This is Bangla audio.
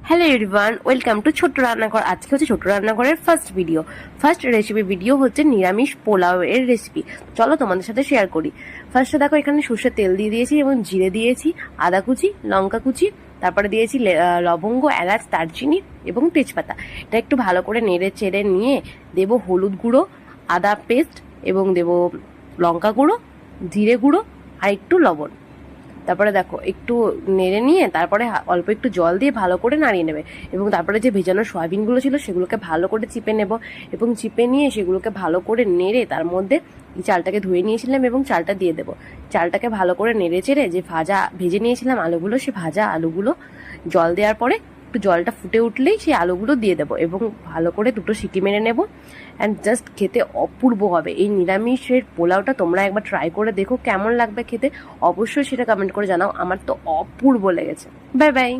হ্যালো এভরিওয়ান, ওয়েলকাম টু ছোট্ট রান্নাঘর। আজকে হচ্ছে ছোট্ট রান্নাঘরের ফার্স্ট রেসিপি ভিডিও হচ্ছে নিরামিষ পোলাও এর রেসিপি। চলো তোমাদের সাথে শেয়ার করি। ফার্স্টে দেখো এখানে সর্ষের তেল দিয়ে দিয়েছি এবং জিরে দিয়েছি, আদা কুচি, লঙ্কা কুচি, তারপরে দিয়েছি লবঙ্গ, এলাচ, দারচিনি এবং তেজপাতা। এটা একটু ভালো করে নেড়ে চেড়ে নিয়ে দেবো হলুদ গুঁড়ো, আদা পেস্ট এবং দেবো লঙ্কা গুঁড়ো, জিরে গুঁড়ো আর একটু লবণ। তারপরে দেখো একটু নেড়ে নিয়ে তারপরে অল্প একটু জল দিয়ে ভালো করে নাড়িয়ে নেবে এবং তারপরে যে ভেজানো সয়াবিনগুলো ছিল সেগুলোকে ভালো করে চিপে নেব এবং চিপে নিয়ে সেগুলোকে ভালো করে নেড়ে তার মধ্যে চালটাকে ধুয়ে নিয়েছিলাম এবং চালটা দিয়ে দেবো। চালটাকে ভালো করে নেড়ে চেড়ে যে ভেজে নিয়েছিলাম আলুগুলো, সেই ভাজা আলুগুলো জল দেওয়ার পরে একটু জলটা ফুটে উঠলেই সেই আলুগুলো দিয়ে দেবো এবং ভালো করে দুটো সিটি মেরে নেব। অ্যান্ড জাস্ট খেতে অপূর্ব হবে। এই নিরামিষের পোলাওটা তোমরা একবার ট্রাই করে দেখো কেমন লাগবে খেতে, অবশ্যই সেটা কমেন্ট করে জানাও। আমার তো অপূর্ব লেগেছে। Bye bye.